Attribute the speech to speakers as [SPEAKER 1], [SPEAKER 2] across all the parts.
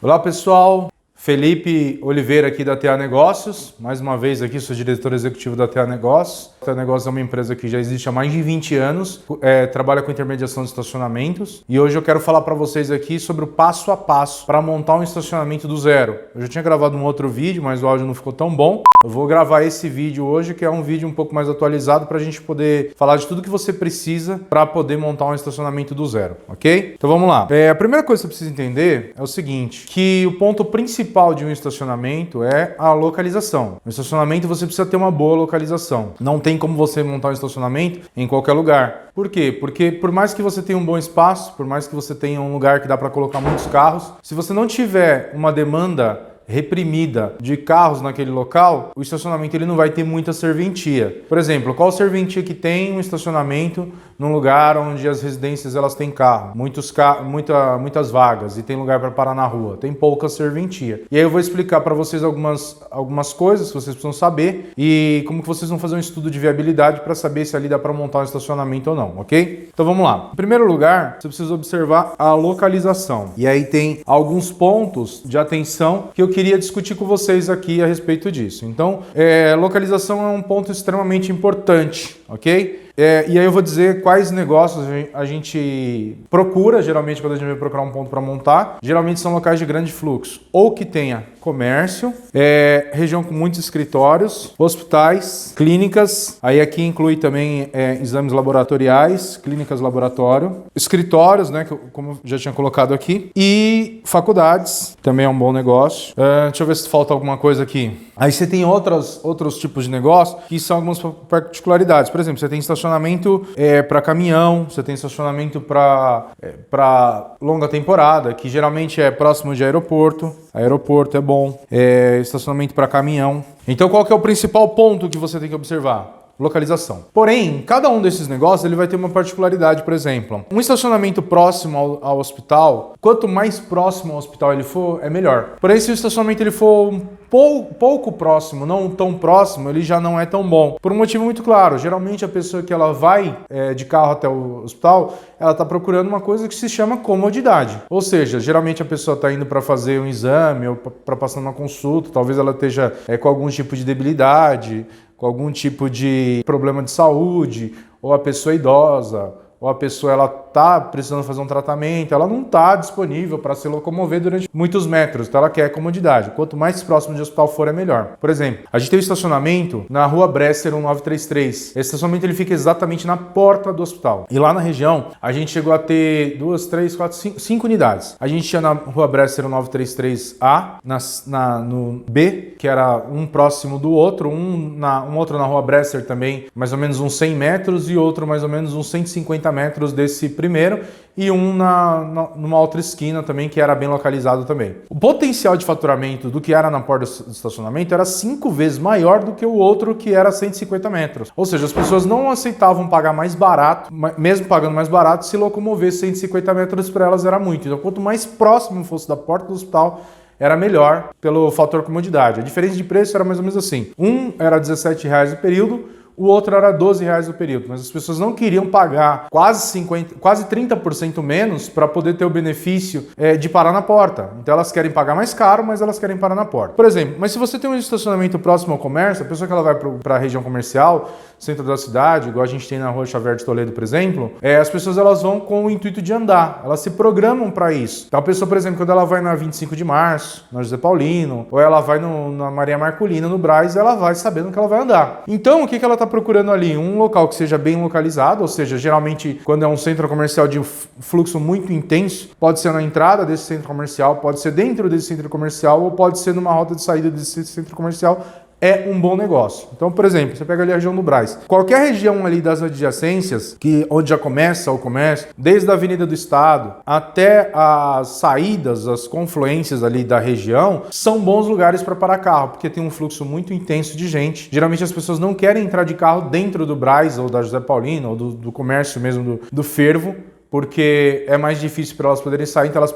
[SPEAKER 1] Olá pessoal, Felipe Oliveira aqui da TA Negócios, mais uma vez aqui sou diretor executivo da TA Negócios. A TA Negócios é uma empresa que já existe há mais de 20 anos, trabalha com intermediação de estacionamentos e hoje eu quero falar para vocês aqui sobre o passo a passo para montar um estacionamento do zero. Eu já tinha gravado um outro vídeo, mas o áudio não ficou tão bom. Eu vou gravar esse vídeo hoje, que é um vídeo um pouco mais atualizado para a gente poder falar de tudo que você precisa para poder montar um estacionamento do zero, ok? Então vamos lá. A primeira coisa que você precisa entender é o seguinte, que o ponto principal de um estacionamento é a localização. No estacionamento você precisa ter uma boa localização. Não tem como você montar um estacionamento em qualquer lugar. Por quê? Porque por mais que você tenha um bom espaço, por mais que você tenha um lugar que dá para colocar muitos carros, se você não tiver uma demanda reprimida de carros naquele local, o estacionamento ele não vai ter muita serventia. Por exemplo, qual serventia que tem um estacionamento num lugar onde as residências elas têm carro, muitas vagas e tem lugar para parar na rua? Tem pouca serventia. E aí eu vou explicar para vocês algumas coisas que vocês precisam saber e como que vocês vão fazer um estudo de viabilidade para saber se ali dá para montar um estacionamento ou não, ok? Então vamos lá. Em primeiro lugar, você precisa observar a localização. E aí tem alguns pontos de atenção que eu queria discutir com vocês aqui a respeito disso. Então, localização é um ponto extremamente importante, ok? E aí eu vou dizer quais negócios a gente procura, geralmente quando a gente vai procurar um ponto para montar. Geralmente são locais de grande fluxo, ou que tenha comércio, região com muitos escritórios, hospitais, clínicas, aí aqui inclui também exames laboratoriais, clínicas laboratório, escritórios, né, como eu já tinha colocado aqui, e faculdades, também é um bom negócio. Deixa eu ver se falta alguma coisa aqui. Aí você tem outros tipos de negócio que são algumas particularidades. Por exemplo, você tem estacionamento para caminhão, você tem estacionamento para longa temporada, que geralmente é próximo de aeroporto. Aeroporto é bom. Estacionamento para caminhão. Então, qual que é o principal ponto que você tem que observar? Localização. Porém, cada um desses negócios ele vai ter uma particularidade. Por exemplo, um estacionamento próximo ao hospital, quanto mais próximo ao hospital ele for, é melhor. Porém, se o estacionamento ele for um pouco próximo, não tão próximo, ele já não é tão bom. Por um motivo muito claro. Geralmente a pessoa que ela vai de carro até o hospital, ela está procurando uma coisa que se chama comodidade. Ou seja, geralmente a pessoa está indo para fazer um exame ou para passar uma consulta, talvez ela esteja com algum tipo de debilidade, com algum tipo de problema de saúde, ou a pessoa idosa, ou a pessoa ela está precisando fazer um tratamento, ela não está disponível para se locomover durante muitos metros, então ela quer comodidade. Quanto mais próximo de hospital for, é melhor. Por exemplo, a gente tem um estacionamento na Rua Bresser 1933. Esse estacionamento ele fica exatamente na porta do hospital. E lá na região, a gente chegou a ter 5 unidades. A gente tinha na Rua Bresser 933A, no B, que era um próximo do outro, um outro na Rua Bresser também, mais ou menos uns 100 metros, e outro mais ou menos uns 150 metros desse primeiro, e numa outra esquina também, que era bem localizado também. O potencial de faturamento do que era na porta do estacionamento era 5 vezes maior do que o outro, que era 150 metros. Ou seja, as pessoas não aceitavam pagar mais barato, mesmo pagando mais barato, se locomover 150 metros para elas era muito. Então, quanto mais próximo fosse da porta do hospital, era melhor pelo fator comodidade. A diferença de preço era mais ou menos assim. Um era R$17 o período, o outro era R$12 o período, mas as pessoas não queriam pagar quase 30% menos para poder ter o benefício de parar na porta. Então elas querem pagar mais caro, mas elas querem parar na porta. Por exemplo, mas se você tem um estacionamento próximo ao comércio, a pessoa que ela vai para a região comercial, centro da cidade, igual a gente tem na Rua Xavier de Toledo, por exemplo, as pessoas elas vão com o intuito de andar, elas se programam para isso. Então a pessoa, por exemplo, quando ela vai na 25 de março, na José Paulino, ou ela vai na Maria Marculina, no Brás, ela vai sabendo que ela vai andar. Então o que ela está procurando ali? Um local que seja bem localizado, ou seja, geralmente quando é um centro comercial de fluxo muito intenso, pode ser na entrada desse centro comercial, pode ser dentro desse centro comercial, ou pode ser numa rota de saída desse centro comercial. É um bom negócio. Então, por exemplo, você pega ali a região do Brás. Qualquer região ali das adjacências, onde já começa o comércio, desde a Avenida do Estado até as saídas, as confluências ali da região, são bons lugares para parar carro, porque tem um fluxo muito intenso de gente. Geralmente as pessoas não querem entrar de carro dentro do Brás, ou da José Paulino, ou do comércio mesmo do fervo, porque é mais difícil para elas poderem sair, então elas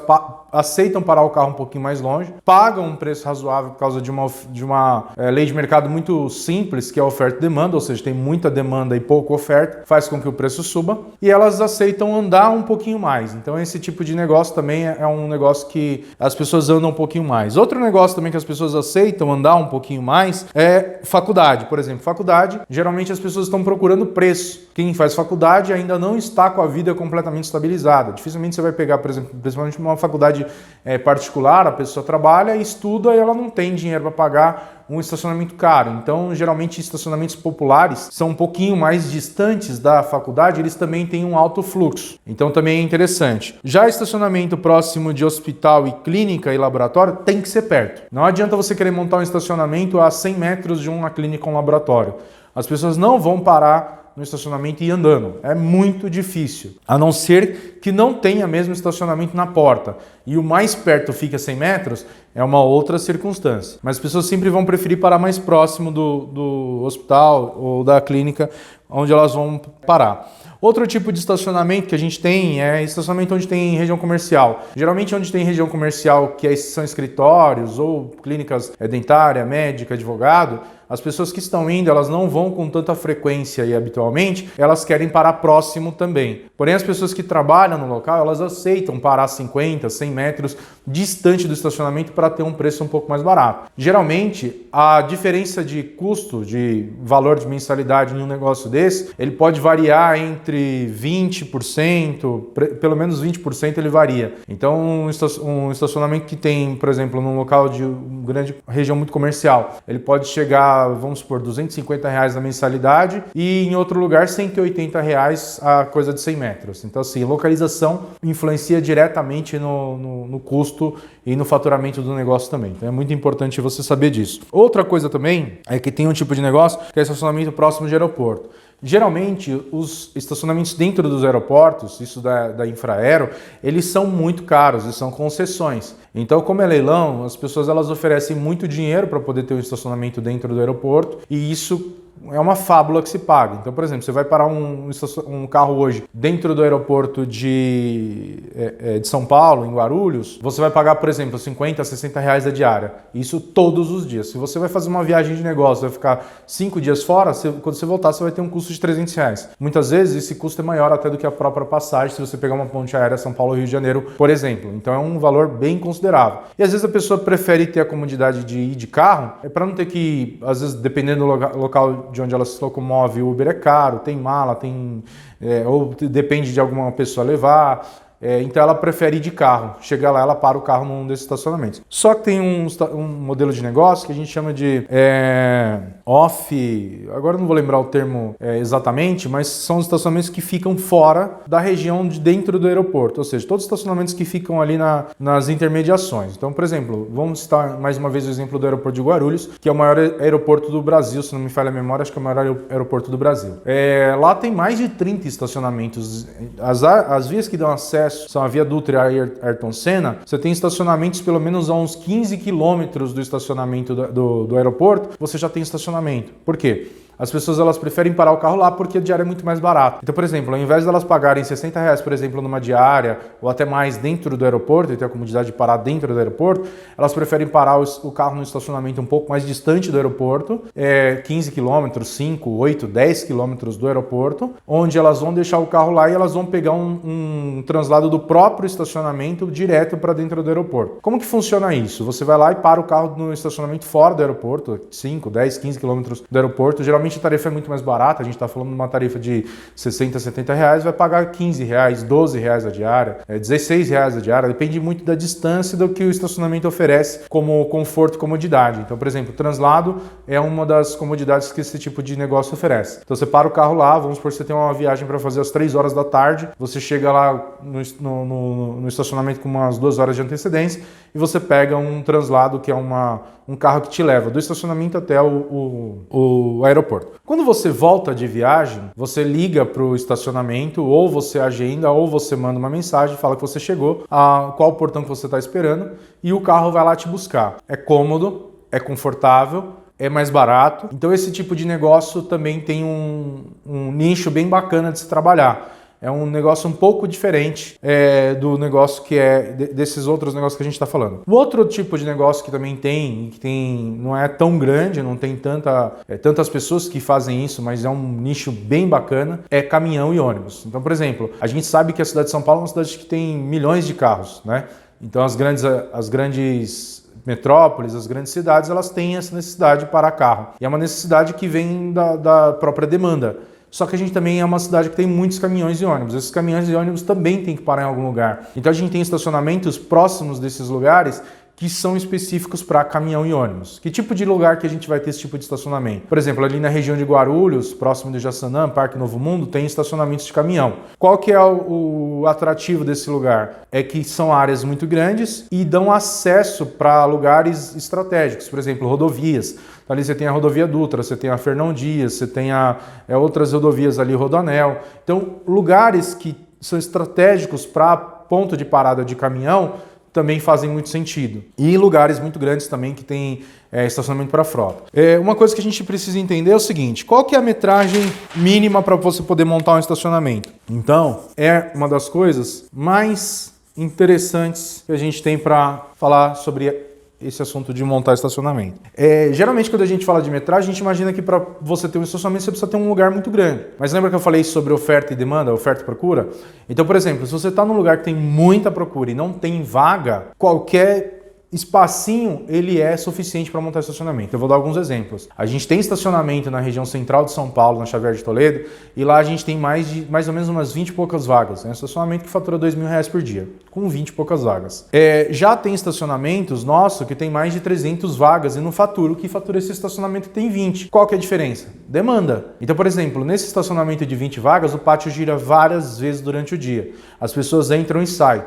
[SPEAKER 1] aceitam parar o carro um pouquinho mais longe, pagam um preço razoável por causa de uma lei de mercado muito simples, que é a oferta e demanda, ou seja, tem muita demanda e pouca oferta, faz com que o preço suba, e elas aceitam andar um pouquinho mais. Então esse tipo de negócio também é um negócio que as pessoas andam um pouquinho mais. Outro negócio também que as pessoas aceitam andar um pouquinho mais é faculdade. Por exemplo, faculdade, geralmente as pessoas estão procurando preço. Quem faz faculdade ainda não está com a vida completamente estabilizada. Dificilmente você vai pegar, por exemplo, principalmente uma faculdade particular, a pessoa trabalha, estuda e ela não tem dinheiro para pagar um estacionamento caro. Então, geralmente, estacionamentos populares são um pouquinho mais distantes da faculdade, eles também têm um alto fluxo. Então, também é interessante. Já estacionamento próximo de hospital e clínica e laboratório tem que ser perto. Não adianta você querer montar um estacionamento a 100 metros de uma clínica ou um laboratório. As pessoas não vão parar no estacionamento e ir andando. É muito difícil. A não ser que não tenha mesmo estacionamento na porta. E o mais perto fica a 100 metros, é uma outra circunstância. Mas as pessoas sempre vão preferir parar mais próximo do hospital ou da clínica onde elas vão parar. Outro tipo de estacionamento que a gente tem é estacionamento onde tem região comercial. Geralmente onde tem região comercial, que são escritórios ou clínicas dentária, médica, advogado, as pessoas que estão indo, elas não vão com tanta frequência e habitualmente, elas querem parar próximo também. Porém, as pessoas que trabalham no local, elas aceitam parar 50, 100 metros distante do estacionamento para ter um preço um pouco mais barato. Geralmente, a diferença de custo, de valor de mensalidade em um negócio desse, ele pode variar entre 20%, pelo menos 20% ele varia. Então, um estacionamento que tem, por exemplo, num local de uma grande região muito comercial, ele pode chegar, vamos supor, R$250 na mensalidade e em outro lugar R$180 a coisa de 100 metros. Então, assim, localização influencia diretamente no custo e no faturamento do negócio também. Então, é muito importante você saber disso. Outra coisa também é que tem um tipo de negócio que é estacionamento próximo de aeroporto. Geralmente, os estacionamentos dentro dos aeroportos, isso da Infraero, eles são muito caros e são concessões. Então, como é leilão, as pessoas elas oferecem muito dinheiro para poder ter um estacionamento dentro do aeroporto e isso é uma fábula que se paga. Então, por exemplo, você vai parar um carro hoje dentro do aeroporto de São Paulo, em Guarulhos, você vai pagar, por exemplo, R$50, R$60 a diária. Isso todos os dias. Se você vai fazer uma viagem de negócio, vai ficar 5 dias fora, quando você voltar, você vai ter um custo de R$300. Muitas vezes, esse custo é maior até do que a própria passagem, se você pegar uma ponte aérea São Paulo-Rio de Janeiro, por exemplo. Então, é um valor bem considerável. E, às vezes, a pessoa prefere ter a comodidade de ir de carro, para não ter que, às vezes, dependendo do local de onde ela se locomove, o Uber é caro, tem mala, ou depende de alguma pessoa levar. Então ela prefere ir de carro. Chega lá, ela para o carro num desses estacionamentos. Só que tem um modelo de negócio que a gente chama de agora eu não vou lembrar o termo exatamente, mas são os estacionamentos que ficam fora da região de dentro do aeroporto, ou seja, todos os estacionamentos que ficam ali nas intermediações. Então, por exemplo, vamos citar mais uma vez o exemplo do aeroporto de Guarulhos, que é o maior aeroporto do Brasil, se não me falha a memória, acho que é o maior aeroporto do Brasil. Lá tem mais de 30 estacionamentos. As vias que dão acesso são a Via Dutra e a Ayrton Senna. Você tem estacionamentos pelo menos a uns 15 quilômetros do estacionamento do aeroporto, você já tem estacionamento. Por quê? As pessoas elas preferem parar o carro lá porque a diária é muito mais barata. Então, por exemplo, ao invés de elas pagarem R$60, por exemplo, numa diária ou até mais dentro do aeroporto, e ter a comodidade de parar dentro do aeroporto, elas preferem parar o carro no estacionamento um pouco mais distante do aeroporto, 15 km, 5, 8, 10 km do aeroporto, onde elas vão deixar o carro lá e elas vão pegar um translado do próprio estacionamento direto para dentro do aeroporto. Como que funciona isso? Você vai lá e para o carro no estacionamento fora do aeroporto, 5, 10, 15 km do aeroporto. Geralmente a tarifa é muito mais barata, a gente está falando de uma tarifa de R$60, R$70, vai pagar R$15, R$12 a diária, R$16 a diária, depende muito da distância do que o estacionamento oferece como conforto e comodidade. Então, por exemplo, o translado é uma das comodidades que esse tipo de negócio oferece. Então você para o carro lá, vamos supor que você tem uma viagem para fazer às 3 horas da tarde, você chega lá no estacionamento com umas 2 horas de antecedência e você pega um translado que é um carro que te leva do estacionamento até o aeroporto. Quando você volta de viagem, você liga para o estacionamento, ou você agenda, ou você manda uma mensagem, fala que você chegou, qual portão que você está esperando, e o carro vai lá te buscar. É cômodo, é confortável, é mais barato. Então esse tipo de negócio também tem um nicho bem bacana de se trabalhar. É um negócio um pouco diferente do negócio que desses outros negócios que a gente está falando. O outro tipo de negócio que também não é tão grande, não tem tantas pessoas que fazem isso, mas é um nicho bem bacana, é caminhão e ônibus. Então, por exemplo, a gente sabe que a cidade de São Paulo é uma cidade que tem milhões de carros, né? Então as grandes metrópoles, as grandes cidades, elas têm essa necessidade de parar carro. E é uma necessidade que vem da própria demanda. Só que a gente também é uma cidade que tem muitos caminhões e ônibus. Esses caminhões e ônibus também têm que parar em algum lugar. Então a gente tem estacionamentos próximos desses lugares que são específicos para caminhão e ônibus. Que tipo de lugar que a gente vai ter esse tipo de estacionamento? Por exemplo, ali na região de Guarulhos, próximo de Jaçanã, Parque Novo Mundo, tem estacionamentos de caminhão. Qual que é o atrativo desse lugar? É que são áreas muito grandes e dão acesso para lugares estratégicos, por exemplo, rodovias. Então, ali você tem a rodovia Dutra, você tem a Fernão Dias, você tem outras rodovias ali, Rodoanel. Então, lugares que são estratégicos para ponto de parada de caminhão também fazem muito sentido. E lugares muito grandes também que tem estacionamento para frota. Uma coisa que a gente precisa entender é o seguinte: qual que é a metragem mínima para você poder montar um estacionamento? Então, é uma das coisas mais interessantes que a gente tem para falar sobre esse assunto de montar estacionamento. Geralmente, quando a gente fala de metragem, a gente imagina que para você ter um estacionamento, você precisa ter um lugar muito grande. Mas lembra que eu falei sobre oferta e demanda, oferta e procura? Então, por exemplo, se você está num lugar que tem muita procura e não tem vaga, qualquer espacinho, ele é suficiente para montar estacionamento. Eu vou dar alguns exemplos. A gente tem estacionamento na região central de São Paulo, na Xavier de Toledo, e lá a gente tem mais ou menos umas 20 e poucas vagas. É um estacionamento que fatura R$2.000 por dia, com 20 e poucas vagas. Já tem estacionamentos, nosso, que tem mais de 300 vagas e não fatura o que fatura esse estacionamento que tem 20. Qual que é a diferença? Demanda. Então, por exemplo, nesse estacionamento de 20 vagas, o pátio gira várias vezes durante o dia. As pessoas entram e saem.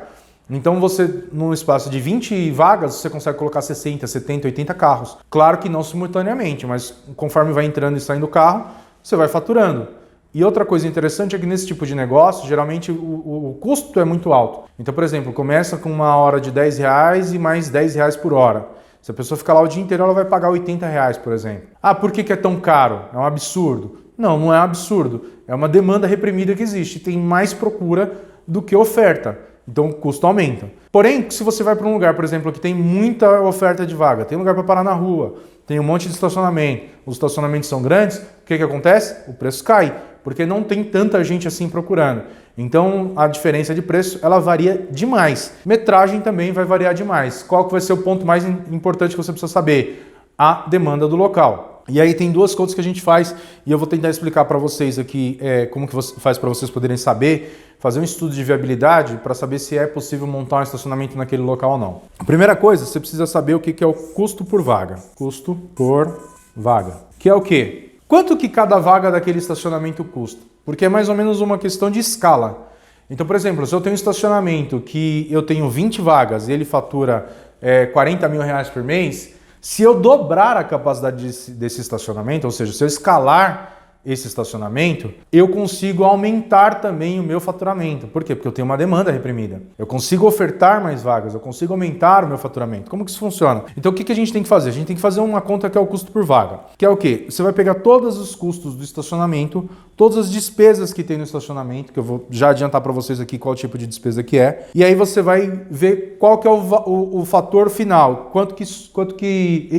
[SPEAKER 1] Então você, num espaço de 20 vagas, você consegue colocar 60, 70, 80 carros. Claro que não simultaneamente, mas conforme vai entrando e saindo o carro, você vai faturando. E outra coisa interessante é que nesse tipo de negócio, geralmente o custo é muito alto. Então, por exemplo, começa com uma hora de R$10 e mais R$10 por hora. Se a pessoa ficar lá o dia inteiro, ela vai pagar R$80, por exemplo. Ah, por que é tão caro? É um absurdo. Não, não é um absurdo. É uma demanda reprimida que existe. Tem mais procura do que oferta. Então o custo aumenta. Porém, se você vai para um lugar, por exemplo, que tem muita oferta de vaga, tem lugar para parar na rua, tem um monte de estacionamento, os estacionamentos são grandes, o que acontece? O preço cai, porque não tem tanta gente assim procurando. Então a diferença de preço, ela varia demais. Metragem também vai variar demais. Qual que vai ser o ponto mais importante que você precisa saber? A demanda do local. E aí tem duas coisas que a gente faz e eu vou tentar explicar para vocês aqui como que você faz para vocês poderem saber, fazer um estudo de viabilidade para saber se é possível montar um estacionamento naquele local ou não. A primeira coisa, você precisa saber o que é o custo por vaga. Custo por vaga. Que é o quê? Quanto que cada vaga daquele estacionamento custa? Porque é mais ou menos uma questão de escala. Então, por exemplo, se eu tenho um estacionamento que eu tenho 20 vagas e ele fatura R$40.000 por mês, se eu dobrar a capacidade desse estacionamento, ou seja, se eu escalar esse estacionamento, eu consigo aumentar também o meu faturamento. Por quê? Porque eu tenho uma demanda reprimida. Eu consigo ofertar mais vagas, eu consigo aumentar o meu faturamento. Como que isso funciona? Então o que a gente tem que fazer? A gente tem que fazer uma conta que é o custo por vaga. Que é o quê? Você vai pegar todos os custos do estacionamento, todas as despesas que tem no estacionamento, que eu vou já adiantar para vocês aqui qual tipo de despesa que é, e aí você vai ver qual que é o fator final, quanto que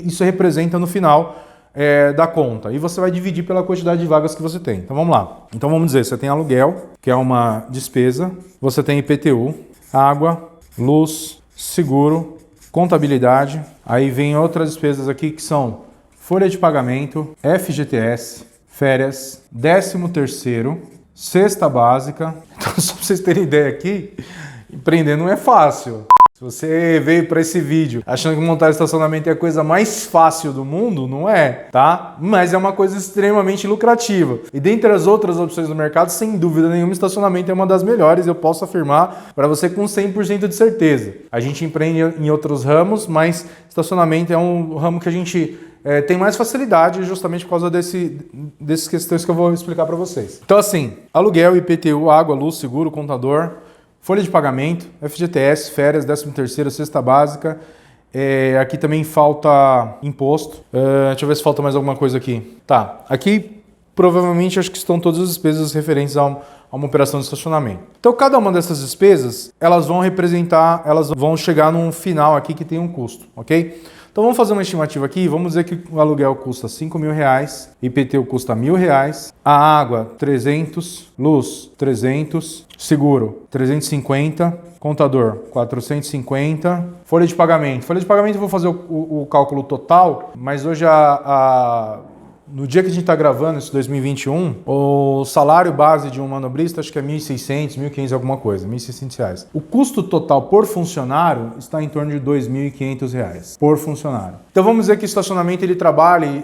[SPEAKER 1] isso representa no final da conta. E você vai dividir pela quantidade de vagas que você tem. Então vamos lá. Então vamos dizer, você tem aluguel, que é uma despesa, você tem IPTU, água, luz, seguro, contabilidade, aí vem outras despesas aqui que são folha de pagamento, FGTS, férias, 13º, cesta básica. Então só para vocês terem ideia aqui, empreender não é fácil. Se você veio para esse vídeo achando que montar estacionamento é a coisa mais fácil do mundo, não é, tá? Mas é uma coisa extremamente lucrativa. E dentre as outras opções do mercado, sem dúvida nenhuma, estacionamento é uma das melhores, eu posso afirmar para você com 100% de certeza. A gente empreende em outros ramos, mas estacionamento é um ramo que a gente tem mais facilidade justamente por causa dessas questões que eu vou explicar para vocês. Então assim, aluguel, IPTU, água, luz, seguro, contador, folha de pagamento, FGTS, férias, 13º, cesta básica. Aqui também falta imposto. Deixa eu ver se falta mais alguma coisa aqui. Tá, aqui provavelmente acho que estão todas as despesas referentes a uma operação de estacionamento. Então, cada uma dessas despesas, elas vão chegar num final aqui que tem um custo, ok? Então, vamos fazer uma estimativa aqui. Vamos dizer que o aluguel custa R$5.000, IPTU custa R$1.000, a água 300, luz 300, seguro 350, contador 450, folha de pagamento. Folha de pagamento eu vou fazer o cálculo total, mas hoje no dia que a gente está gravando, esse 2021, o salário base de um manobrista acho que é R$1.600, R$1.500 alguma coisa, R$1.600. O custo total por funcionário está em torno de R$2.500 por funcionário. Então vamos dizer que o estacionamento ele trabalhe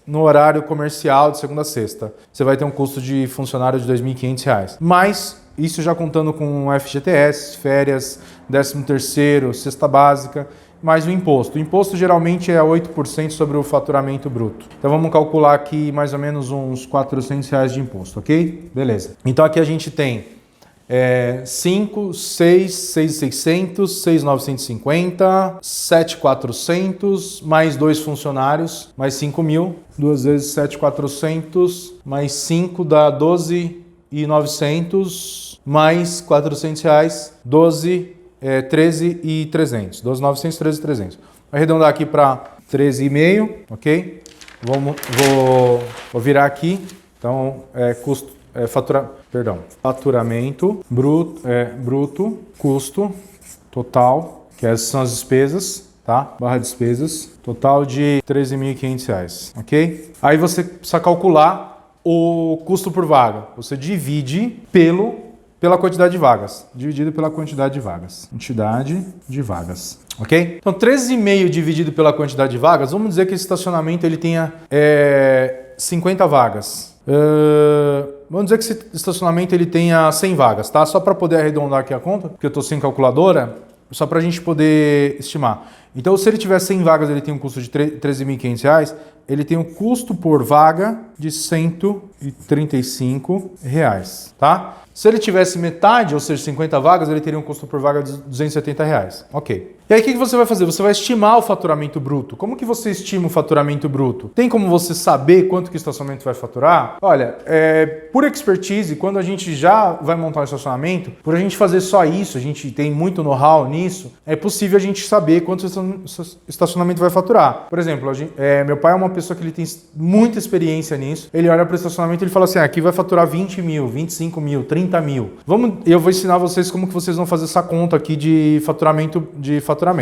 [SPEAKER 1] no horário comercial de segunda a sexta. Você vai ter um custo de funcionário de R$2.500. Mas isso já contando com FGTS, férias, 13º, cesta básica, mais o imposto. O imposto geralmente é 8% sobre o faturamento bruto. Então vamos calcular aqui mais ou menos uns R$400 de imposto, ok? Beleza. Então aqui a gente tem 5, 6, 6,600, 6,950, 7,400, mais 2 funcionários, mais 5.000, 2 vezes 7,400, mais 5 dá 12.900, mais R$400, 13.300, 12.900, 13.300. Vou arredondar aqui para 13,5, ok? Vou virar aqui. Então, faturamento bruto, custo total, que essas são as despesas, tá? Barra despesas, total de R$13.500, ok? Aí você precisa calcular o custo por vaga. Você divide pela quantidade de vagas, dividido pela quantidade de vagas. Quantidade de vagas, ok? Então, 13,5 dividido pela quantidade de vagas, vamos dizer que esse estacionamento ele tenha 50 vagas. Vamos dizer que esse estacionamento ele tenha 100 vagas, tá? Só para poder arredondar aqui a conta, porque eu estou sem calculadora, só para a gente poder estimar. Então, se ele tiver 100 vagas, ele tem um custo de R$13.500, ele tem um custo por vaga de R$135, tá? Se ele tivesse metade, ou seja, 50 vagas, ele teria um custo por vaga de R$270. Ok. E aí o que você vai fazer? Você vai estimar o faturamento bruto. Como que você estima o faturamento bruto? Tem como você saber quanto que o estacionamento vai faturar? Olha, por expertise, quando a gente já vai montar um estacionamento, por a gente fazer só isso, a gente tem muito know-how nisso, é possível a gente saber quanto o estacionamento vai faturar. Por exemplo, meu pai é uma pessoa que ele tem muita experiência nisso. Ele olha para o estacionamento e ele fala assim, aqui vai faturar 20 mil, 25 mil, 30 mil. Eu vou ensinar vocês como que vocês vão fazer essa conta aqui de faturamento.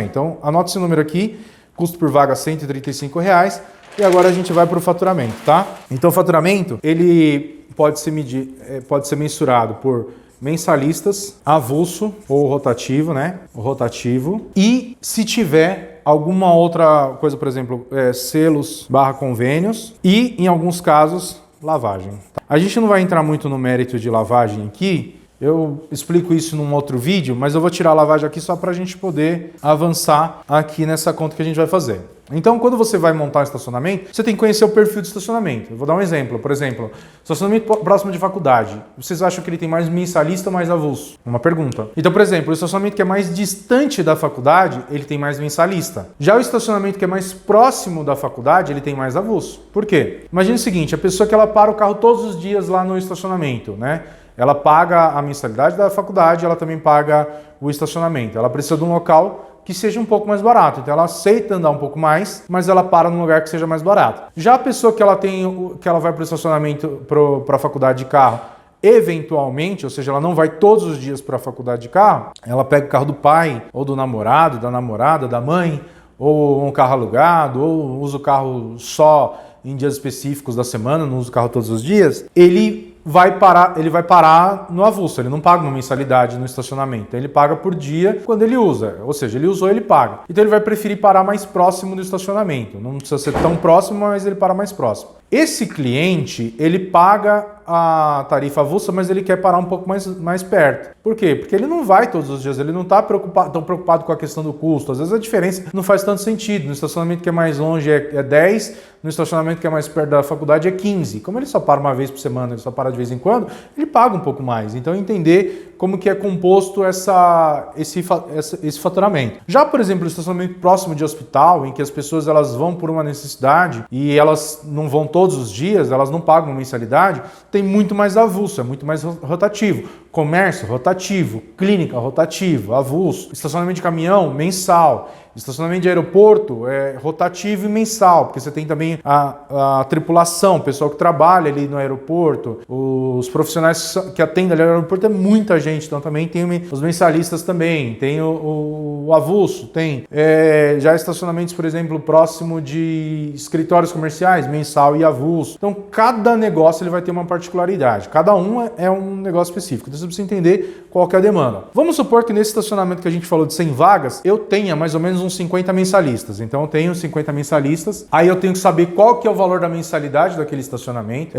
[SPEAKER 1] Então, anota esse número aqui, custo por vaga R$135, e agora a gente vai para o faturamento, tá? Então, o faturamento, ele pode ser mensurado por mensalistas, avulso ou rotativo, né? O rotativo. E se tiver alguma outra coisa, por exemplo, selos / convênios e, em alguns casos, lavagem. A gente não vai entrar muito no mérito de lavagem aqui, eu explico isso num outro vídeo, mas eu vou tirar a lavagem aqui só para a gente poder avançar aqui nessa conta que a gente vai fazer. Então, quando você vai montar um estacionamento, você tem que conhecer o perfil de estacionamento. Eu vou dar um exemplo. Por exemplo, estacionamento próximo de faculdade. Vocês acham que ele tem mais mensalista ou mais avulso? Uma pergunta. Então, por exemplo, o estacionamento que é mais distante da faculdade, ele tem mais mensalista. Já o estacionamento que é mais próximo da faculdade, ele tem mais avulso. Por quê? Imagina o seguinte, a pessoa que ela para o carro todos os dias lá no estacionamento, né? Ela paga a mensalidade da faculdade, ela também paga o estacionamento. Ela precisa de um local que seja um pouco mais barato. Então ela aceita andar um pouco mais, mas ela para num lugar que seja mais barato. Já a pessoa que ela vai para o estacionamento, para a faculdade de carro, eventualmente, ou seja, ela não vai todos os dias para a faculdade de carro, ela pega o carro do pai, ou do namorado, da namorada, da mãe, ou um carro alugado, ou usa o carro só em dias específicos da semana, não usa o carro todos os dias, ele vai parar no avulso, ele não paga uma mensalidade no estacionamento, ele paga por dia quando ele usa, ou seja, ele usou, ele paga. Então ele vai preferir parar mais próximo do estacionamento, não precisa ser tão próximo, mas ele para mais próximo. Esse cliente, ele paga a tarifa avulsa, mas ele quer parar um pouco mais perto. Por quê? Porque ele não vai todos os dias, ele não está tão preocupado com a questão do custo. Às vezes a diferença não faz tanto sentido. No estacionamento que é mais longe é 10, no estacionamento que é mais perto da faculdade é 15. Como ele só para uma vez por semana, ele só para de vez em quando, ele paga um pouco mais. Então entender como que é composto esse faturamento. Já, por exemplo, o estacionamento próximo de hospital, em que as pessoas elas vão por uma necessidade e elas não vão todos os dias, elas não pagam mensalidade, tem muito mais avulso, é muito mais rotativo. Comércio, rotativo. Clínica, rotativo, avulso. Estacionamento de caminhão, mensal. Estacionamento de aeroporto é rotativo e mensal, porque você tem também a tripulação, o pessoal que trabalha ali no aeroporto, os profissionais que atendem ali no aeroporto, é muita gente, então também tem os mensalistas também, tem o avulso, tem já estacionamentos, por exemplo, próximo de escritórios comerciais, mensal e avulso. Então cada negócio ele vai ter uma particularidade, cada um é um negócio específico, então você precisa entender qual que é a demanda. Vamos supor que nesse estacionamento que a gente falou de 100 vagas, eu tenha mais ou menos uns 50 mensalistas. Então eu tenho 50 mensalistas, aí eu tenho que saber qual que é o valor da mensalidade daquele estacionamento.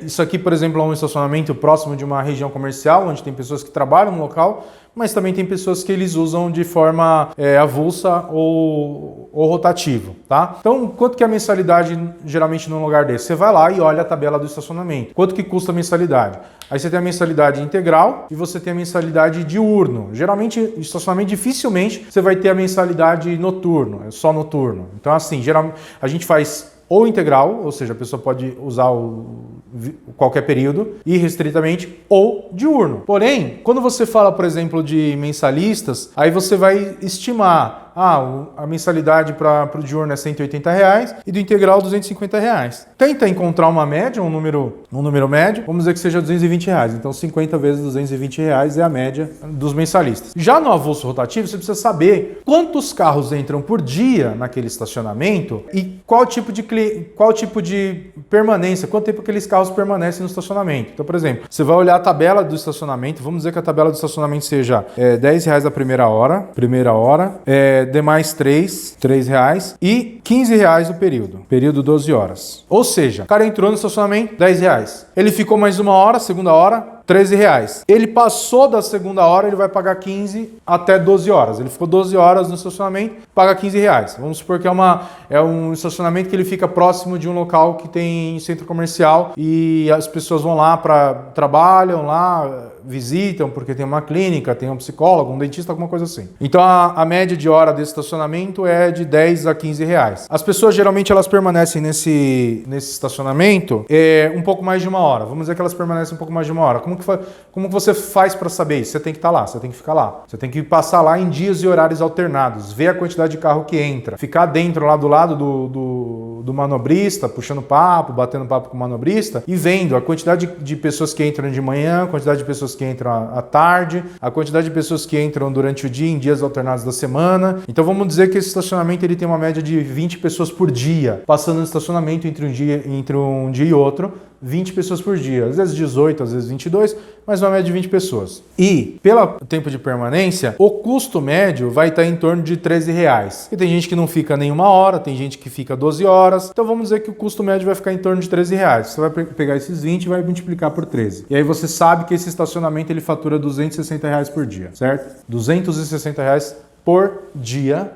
[SPEAKER 1] Isso aqui, por exemplo, é um estacionamento próximo de uma região comercial, onde tem pessoas que trabalham no local, mas também tem pessoas que eles usam de forma avulsa ou rotativo, tá? Então, quanto que é a mensalidade geralmente num lugar desse? Você vai lá e olha a tabela do estacionamento. Quanto que custa a mensalidade? Aí você tem a mensalidade integral e você tem a mensalidade diurno. Geralmente, estacionamento dificilmente você vai ter a mensalidade noturno, é só noturno. Então, assim, geralmente a gente faz ou integral, ou seja, a pessoa pode usar qualquer período, irrestritamente, ou diurno. Porém, quando você fala, por exemplo, de mensalistas, aí você vai estimar, a mensalidade para o diurno é R$180 e do integral R$250. Tenta encontrar uma média, um número médio, vamos dizer que seja R$220. Então 50 vezes R$220 é a média dos mensalistas. Já no avulso rotativo, você precisa saber quantos carros entram por dia naquele estacionamento e qual tipo de permanência, quanto tempo aqueles carros permanecem no estacionamento. Então, por exemplo, você vai olhar a tabela do estacionamento, vamos dizer que a tabela do estacionamento seja R$10 a primeira hora, demais R$3 e R$15 o período 12 horas. Ou seja, o cara entrou no estacionamento, R$10. Ele ficou mais uma hora, segunda hora, R$13. Ele passou da segunda hora, ele vai pagar 15 até 12 horas. Ele ficou 12 horas no estacionamento, paga R$15. Vamos supor que é um estacionamento que ele fica próximo de um local que tem centro comercial e as pessoas vão lá trabalham lá, visitam porque tem uma clínica, tem um psicólogo, um dentista, alguma coisa assim. Então a média de hora desse estacionamento é de R$10 a R$15. As pessoas geralmente elas permanecem nesse estacionamento um pouco mais de uma hora. Vamos dizer que elas permanecem um pouco mais de uma hora. Como que você faz para saber isso? Você tem que estar lá, você tem que ficar lá. Você tem que passar lá em dias e horários alternados, ver a quantidade de carro que entra, ficar dentro lá do lado do manobrista, puxando papo, batendo papo com o manobrista e vendo a quantidade de pessoas que entram de manhã, a quantidade de pessoas que entram à tarde, a quantidade de pessoas que entram durante o dia em dias alternados da semana. Então vamos dizer que esse estacionamento ele tem uma média de 20 pessoas por dia, passando no estacionamento entre um dia e outro, 20 pessoas por dia, às vezes 18, às vezes 22, mas uma média de 20 pessoas. E, pelo tempo de permanência, o custo médio vai estar em torno de R$13. E tem gente que não fica nem uma hora, tem gente que fica 12 horas, então vamos dizer que o custo médio vai ficar em torno de R$13. Você vai pegar esses 20 e vai multiplicar por 13. E aí você sabe que esse estacionamento ele fatura R$260 por dia, certo? R$260 por dia,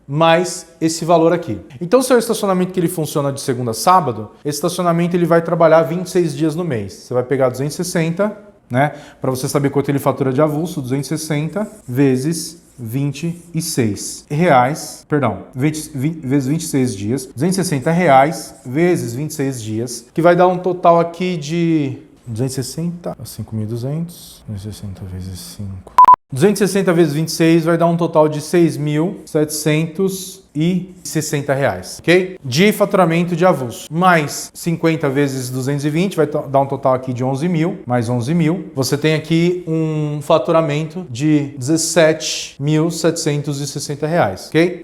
[SPEAKER 1] mais esse valor aqui. Então, se é um estacionamento que ele funciona de segunda a sábado, esse estacionamento ele vai trabalhar 26 dias no mês. Você vai pegar 260, né? Para você saber quanto ele fatura de avulso, 260 vezes 26 reais, vezes 26 dias, R$260 vezes 26 dias, que vai dar um total aqui de 260, 5.200, 260 vezes 5. 260 vezes 26 vai dar um total de R$6.760, ok? De faturamento de avulso. Mais 50 vezes 220 vai dar um total aqui de 11 mil, mais 11 mil. Você tem aqui um faturamento de R$17.760, ok?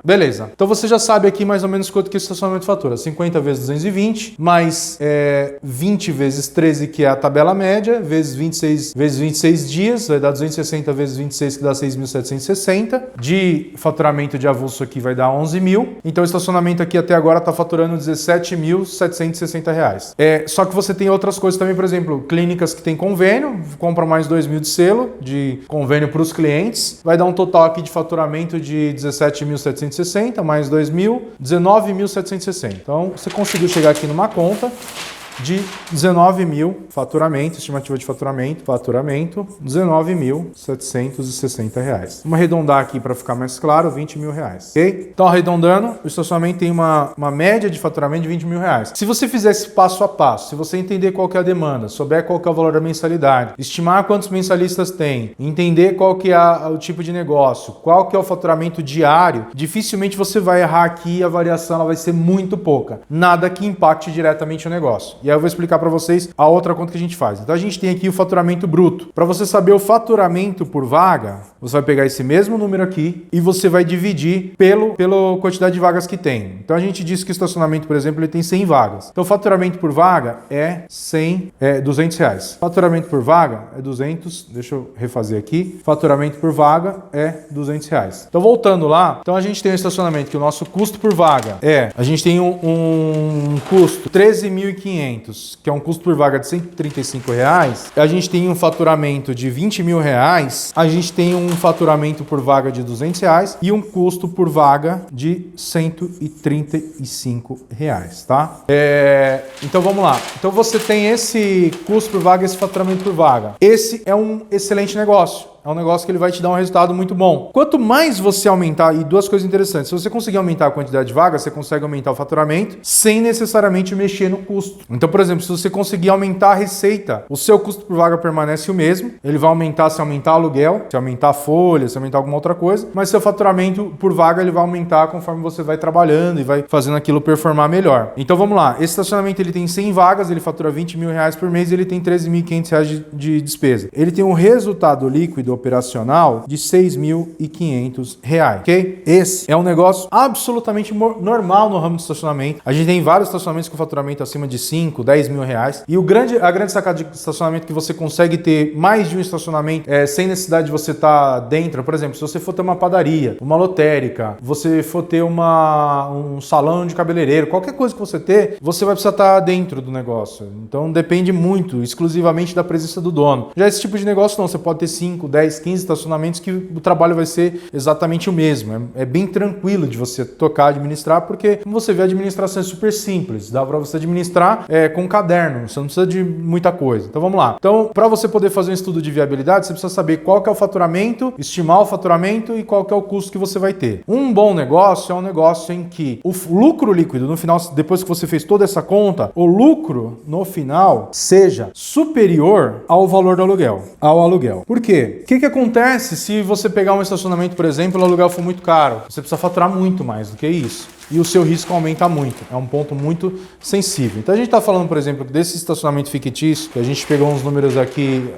[SPEAKER 1] Beleza. Então você já sabe aqui mais ou menos quanto que esse estacionamento fatura. 50 vezes 220, mais 20 vezes 13, que é a tabela média, vezes 26 vezes 26 dias, vai dar 260 vezes 26, que dá 6.760. De faturamento de avulso avulso aqui vai dar 11 mil. Então o estacionamento aqui até agora está faturando R$17.760. Só que você tem outras coisas também, por exemplo, clínicas que tem convênio, compra mais 2 mil de selo de convênio para os clientes, vai dar um total aqui de faturamento de 17.760 mais 2 mil, 19.760. Então você conseguiu chegar aqui numa conta de 19 mil faturamento, estimativa de faturamento, R$19.760. Vamos arredondar aqui para ficar mais claro, R$20 mil, ok? Então, arredondando, o estacionamento tem uma média de faturamento de R$20 mil. Se você fizer esse passo a passo, se você entender qual que é a demanda, souber qual que é o valor da mensalidade, estimar quantos mensalistas tem, entender qual que é o tipo de negócio, qual que é o faturamento diário, dificilmente você vai errar aqui e a variação ela vai ser muito pouca. Nada que impacte diretamente o negócio. E aí eu vou explicar para vocês a outra conta que a gente faz. Então a gente tem aqui o faturamento bruto. Para você saber o faturamento por vaga, você vai pegar esse mesmo número aqui e você vai dividir pela quantidade de vagas que tem. Então a gente disse que o estacionamento, por exemplo, ele tem 100 vagas. Então o faturamento por vaga é R$200. Faturamento por vaga é 200. Deixa eu refazer aqui. Faturamento por vaga é R$200. Então voltando lá, então a gente tem o estacionamento que o nosso custo por vaga a gente tem um custo 13.500. que é um custo por vaga de R$135, a gente tem um faturamento de R$20 mil, a gente tem um faturamento por vaga de R$200 e um custo por vaga de R$135, tá? Então vamos lá. Então você tem esse custo por vaga, esse faturamento por vaga. Esse é um excelente negócio. É um negócio que ele vai te dar um resultado muito bom. Quanto mais você aumentar, e duas coisas interessantes, se você conseguir aumentar a quantidade de vagas, você consegue aumentar o faturamento sem necessariamente mexer no custo. Então, por exemplo, se você conseguir aumentar a receita, o seu custo por vaga permanece o mesmo, ele vai aumentar se aumentar o aluguel, se aumentar a folha, se aumentar alguma outra coisa, mas seu faturamento por vaga ele vai aumentar conforme você vai trabalhando e vai fazendo aquilo performar melhor. Então vamos lá, esse estacionamento ele tem 100 vagas, ele fatura R$20 mil por mês e ele tem R$13.500 de despesa. Ele tem um resultado líquido operacional de R$6.500, ok? Esse é um negócio absolutamente normal no ramo de estacionamento. A gente tem vários estacionamentos com faturamento acima de R$5, R$10 mil. E a grande sacada de estacionamento que você consegue ter mais de um estacionamento sem necessidade de você estar dentro. Por exemplo, se você for ter uma padaria, uma lotérica, você for ter um salão de cabeleireiro, qualquer coisa que você ter, você vai precisar estar dentro do negócio. Então depende muito, exclusivamente da presença do dono. Já esse tipo de negócio não, você pode ter 5, 10, 15 estacionamentos que o trabalho vai ser exatamente o mesmo. É bem tranquilo de você tocar, administrar, porque como você vê, a administração é super simples. Dá para você administrar com um caderno, você não precisa de muita coisa. Então vamos lá. Então, para você poder fazer um estudo de viabilidade, você precisa saber qual que é o faturamento, estimar o faturamento e qual que é o custo que você vai ter. Um bom negócio é um negócio em que o lucro líquido, no final, depois que você fez toda essa conta, o lucro no final seja superior ao valor do aluguel. Por quê? O que acontece se você pegar um estacionamento, por exemplo, e o aluguel for muito caro? Você precisa faturar muito mais do que isso. E o seu risco aumenta muito. É um ponto muito sensível. Então a gente está falando, por exemplo, desse estacionamento fictício, que a gente pegou uns números aqui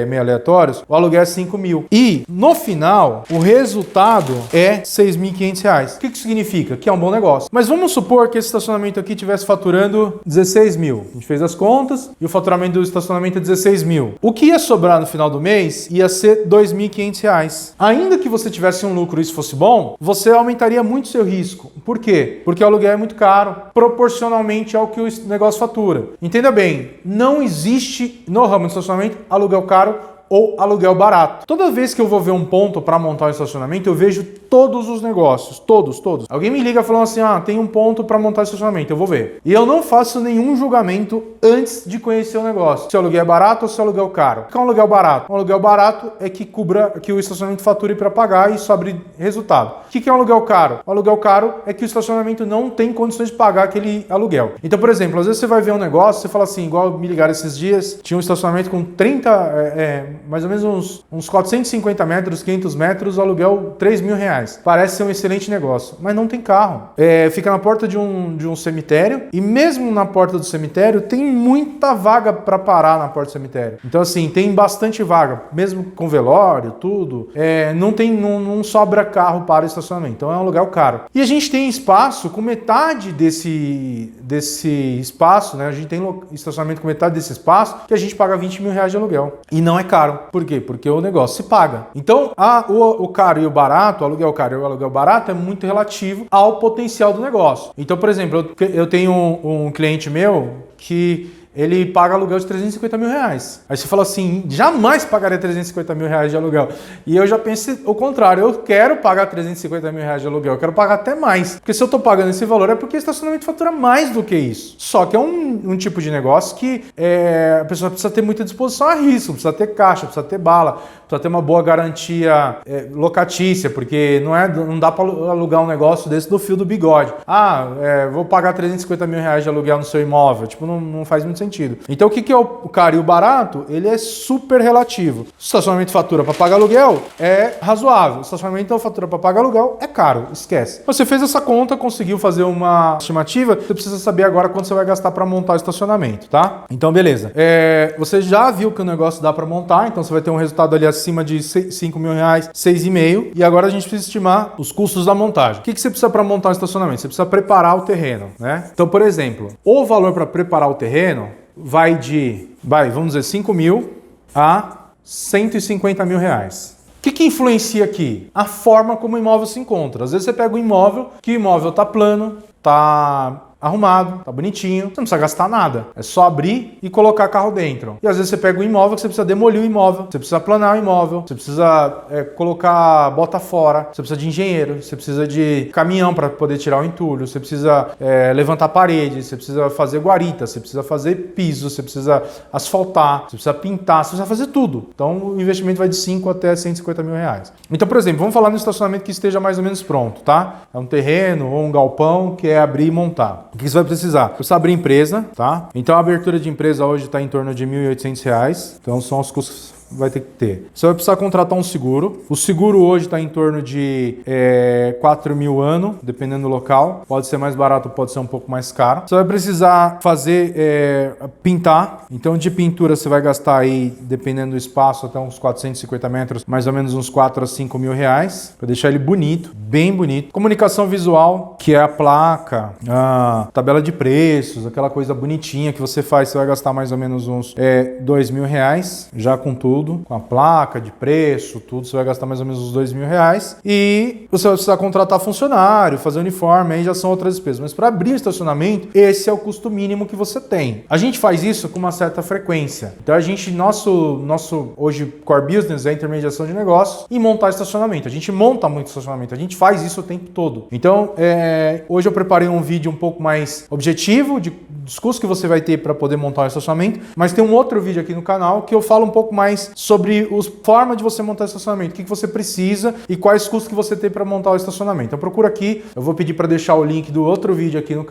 [SPEAKER 1] meio aleatórios, o aluguel é 5 mil. E no final, o resultado é R$6.500. O que significa? Que é um bom negócio. Mas vamos supor que esse estacionamento aqui estivesse faturando 16 mil. A gente fez as contas e o faturamento do estacionamento é 16 mil. O que ia sobrar no final do mês ia ser R$2.500. Ainda que você tivesse um lucro e isso fosse bom, você aumentaria muito o seu risco. Por quê? Porque o aluguel é muito caro, proporcionalmente ao que o negócio fatura. Entenda bem, não existe no ramo de estacionamento aluguel caro ou aluguel barato. Toda vez que eu vou ver um ponto para montar um estacionamento, eu vejo todos os negócios, todos. Alguém me liga falando assim, tem um ponto para montar estacionamento, eu vou ver. E eu não faço nenhum julgamento antes de conhecer o negócio. Se o aluguel é barato ou se o aluguel é caro. O que é um aluguel barato? Um aluguel barato é que o estacionamento fature para pagar e sobre resultado. O que é um aluguel caro? O aluguel caro é que o estacionamento não tem condições de pagar aquele aluguel. Então, por exemplo, às vezes você vai ver um negócio, você fala assim, igual me ligaram esses dias, tinha um estacionamento com 30, mais ou menos uns 450 metros, 500 metros, aluguel R$3.000. Parece ser um excelente negócio, mas não tem carro. Fica na porta de um cemitério e mesmo na porta do cemitério tem muita vaga para parar na porta do cemitério. Então assim, tem bastante vaga, mesmo com velório, tudo. Não sobra carro para o estacionamento, então é um aluguel caro. E a gente tem espaço com metade desse espaço, né? A gente tem estacionamento com metade desse espaço que a gente paga R$20.000 de aluguel. E não é caro. Por quê? Porque o negócio se paga. Então, o caro e o barato, o aluguel caro e o aluguel barato é muito relativo ao potencial do negócio. Então, por exemplo, eu tenho um cliente meu que ele paga aluguel de 350 mil reais. Aí você fala assim, jamais pagaria 350 mil reais de aluguel. E eu já penso o contrário, eu quero pagar 350 mil reais de aluguel, eu quero pagar até mais. Porque se eu estou pagando esse valor é porque estacionamento fatura mais do que isso. Só que é um tipo de negócio que a pessoa precisa ter muita disposição a risco, precisa ter caixa, precisa ter bala, precisa ter uma boa garantia locatícia, porque não dá para alugar um negócio desse do fio do bigode. Vou pagar 350 mil reais de aluguel no seu imóvel. Tipo, não faz muito sentido. Então, o que é o caro e o barato? Ele é super relativo. O estacionamento fatura para pagar aluguel é razoável. O estacionamento fatura para pagar aluguel é caro. Esquece. Você fez essa conta, conseguiu fazer uma estimativa, você precisa saber agora quanto você vai gastar para montar o estacionamento, tá? Então, beleza. Você já viu que o negócio dá para montar, então você vai ter um resultado ali acima de 5 mil reais, 6,5. E agora a gente precisa estimar os custos da montagem. O que você precisa para montar o estacionamento? Você precisa preparar o terreno, né? Então, por exemplo, o valor para preparar o terreno vai de, vamos dizer, 5 mil a 150 mil reais. O que influencia aqui? A forma como o imóvel se encontra. Às vezes você pega um imóvel, que o imóvel está plano, está arrumado, tá bonitinho, você não precisa gastar nada. É só abrir e colocar carro dentro. E às vezes você pega um imóvel que você precisa demolir o imóvel, você precisa planar o imóvel, você precisa colocar bota fora, você precisa de engenheiro, você precisa de caminhão para poder tirar o entulho, você precisa levantar paredes, você precisa fazer guarita, você precisa fazer piso, você precisa asfaltar, você precisa pintar, você precisa fazer tudo. Então o investimento vai de 5 até 150 mil reais. Então, por exemplo, vamos falar no estacionamento que esteja mais ou menos pronto, tá? É um terreno ou um galpão que é abrir e montar. O que você vai precisar? Precisa abrir empresa, tá? Então a abertura de empresa hoje está em torno de R$ 1.800. Então são os custos que vai ter que ter. Você vai precisar contratar um seguro. O seguro hoje está em torno de 4 mil ano, dependendo do local. Pode ser mais barato, pode ser um pouco mais caro. Você vai precisar fazer, pintar. Então de pintura você vai gastar aí, dependendo do espaço, até uns 450 metros, mais ou menos uns 4 a 5 mil reais, para deixar ele bonito, bem bonito. Comunicação visual, que é a placa, a tabela de preços, aquela coisa bonitinha que você faz, você vai gastar mais ou menos uns 2 mil reais, já com tudo. Com a placa de preço, tudo, você vai gastar mais ou menos uns 2 mil reais. E você vai precisar contratar funcionário, fazer uniforme, aí já são outras despesas. Mas para abrir o estacionamento, esse é o custo mínimo que você tem. A gente faz isso com uma certa frequência. Então nosso hoje core business é a intermediação de negócios e montar estacionamento. A gente monta muito estacionamento, a gente faz isso o tempo todo. Então, hoje eu preparei um vídeo um pouco mais objetivo dos custos que você vai ter para poder montar o estacionamento, mas tem um outro vídeo aqui no canal que eu falo um pouco mais sobre a forma de você montar o estacionamento, o que você precisa e quais custos que você tem para montar o estacionamento. Então procura aqui, eu vou pedir para deixar o link do outro vídeo aqui no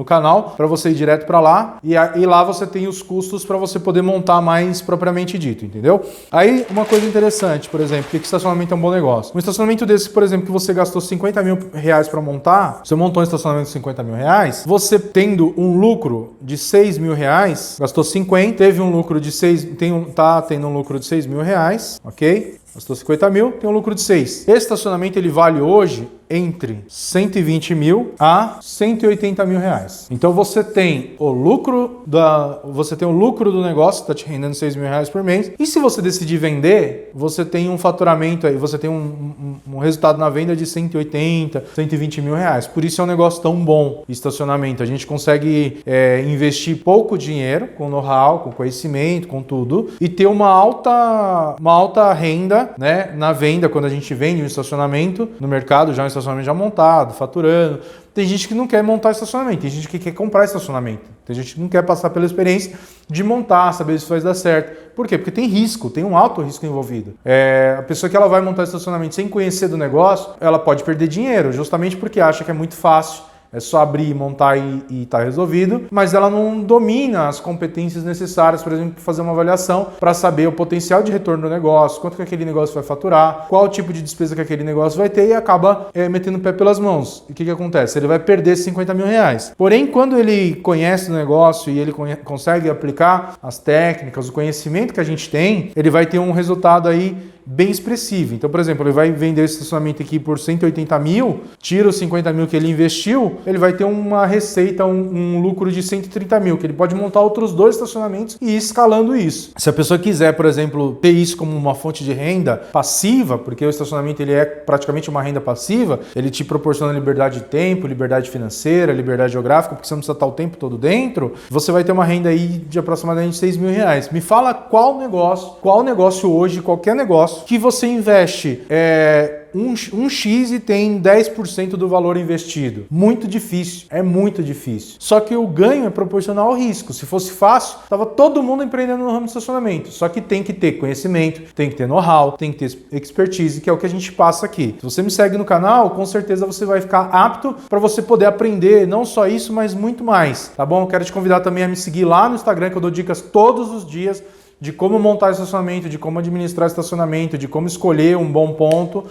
[SPEAKER 1] canal, para você ir direto para lá, e lá você tem os custos para você poder montar mais propriamente dito, entendeu? Aí uma coisa interessante, por exemplo, que estacionamento é um bom negócio. Um estacionamento desse, por exemplo, que você gastou 50 mil reais para montar, você montou um estacionamento de 50 mil reais, você tendo um lucro de 6 mil reais, gastou 50, teve um lucro de 6, tá tendo um lucro de 6 mil reais, ok? Gastou 50 mil, tem um lucro de 6. Esse estacionamento ele vale hoje entre 120 mil a 180 mil reais. Então você tem o lucro do negócio, está te rendendo 6 mil reais por mês. E se você decidir vender, você tem um faturamento aí, você tem um resultado na venda de 180, 120 mil reais. Por isso é um negócio tão bom, estacionamento. A gente consegue investir pouco dinheiro, com know-how, com conhecimento, com tudo, e ter uma alta renda, né, na venda, quando a gente vende um estacionamento no mercado, já um estacionamento já montado, faturando. Tem gente que não quer montar estacionamento, tem gente que quer comprar estacionamento, tem gente que não quer passar pela experiência de montar, saber se vai dar certo. Por quê? Porque tem risco, tem um alto risco envolvido. A pessoa que ela vai montar estacionamento sem conhecer do negócio, ela pode perder dinheiro, justamente porque acha que é muito fácil. É só abrir, montar e tá resolvido, mas ela não domina as competências necessárias, por exemplo, para fazer uma avaliação para saber o potencial de retorno do negócio, quanto que aquele negócio vai faturar, qual o tipo de despesa que aquele negócio vai ter e acaba metendo o pé pelas mãos. E o que acontece? Ele vai perder 50 mil reais. Porém, quando ele conhece o negócio e ele consegue aplicar as técnicas, o conhecimento que a gente tem, ele vai ter um resultado aí bem expressiva. Então, por exemplo, ele vai vender esse estacionamento aqui por 180 mil, tira os 50 mil que ele investiu, ele vai ter uma receita, um lucro de 130 mil, que ele pode montar outros 2 estacionamentos e ir escalando isso. Se a pessoa quiser, por exemplo, ter isso como uma fonte de renda passiva, porque o estacionamento ele é praticamente uma renda passiva, ele te proporciona liberdade de tempo, liberdade financeira, liberdade geográfica, porque você não precisa estar o tempo todo dentro, você vai ter uma renda aí de aproximadamente 6 mil reais. Me fala qual negócio hoje, qualquer negócio, que você investe um X e tem 10% do valor investido. Muito difícil, é muito difícil. Só que o ganho é proporcional ao risco. Se fosse fácil, tava todo mundo empreendendo no ramo de estacionamento. Só que tem que ter conhecimento, tem que ter know-how, tem que ter expertise, que é o que a gente passa aqui. Se você me segue no canal, com certeza você vai ficar apto para você poder aprender não só isso, mas muito mais, tá bom? Eu quero te convidar também a me seguir lá no Instagram, que eu dou dicas todos os dias de como montar estacionamento, de como administrar estacionamento, de como escolher um bom ponto.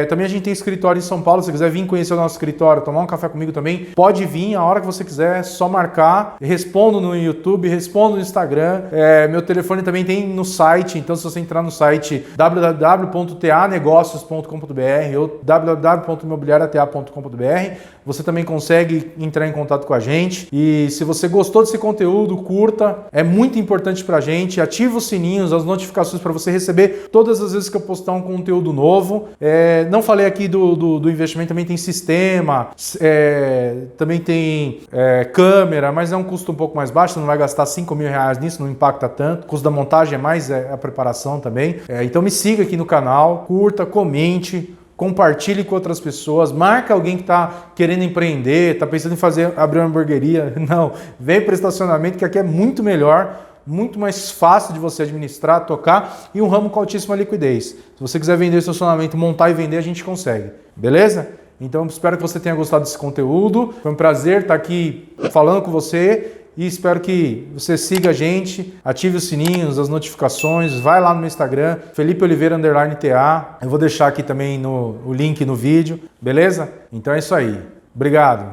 [SPEAKER 1] Também a gente tem escritório em São Paulo, se você quiser vir conhecer o nosso escritório, tomar um café comigo também, pode vir a hora que você quiser, é só marcar. Respondo no YouTube, respondo no Instagram. Meu telefone também tem no site, então se você entrar no site www.tanegocios.com.br ou www.imobiliariata.com.br, você também consegue entrar em contato com a gente. E se você gostou desse conteúdo, curta, é muito importante pra gente, ativa os sininhos, as notificações para você receber todas as vezes que eu postar um conteúdo novo. Não falei aqui do investimento, também tem sistema, também tem câmera, mas é um custo um pouco mais baixo, você não vai gastar 5 mil reais nisso, não impacta tanto. O custo da montagem é mais a preparação também. Então me siga aqui no canal, curta, comente, compartilhe com outras pessoas, marca alguém que está querendo empreender, está pensando em abrir uma hamburgueria. Não, vem para estacionamento, que aqui é muito melhor, muito mais fácil de você administrar, tocar e um ramo com altíssima liquidez. Se você quiser vender estacionamento, montar e vender, a gente consegue. Beleza? Então espero que você tenha gostado desse conteúdo. Foi um prazer estar aqui falando com você e espero que você siga a gente, ative os sininhos, as notificações, vai lá no meu Instagram, Felipe Oliveira _TA. Eu vou deixar aqui também o link no vídeo, beleza? Então é isso aí. Obrigado.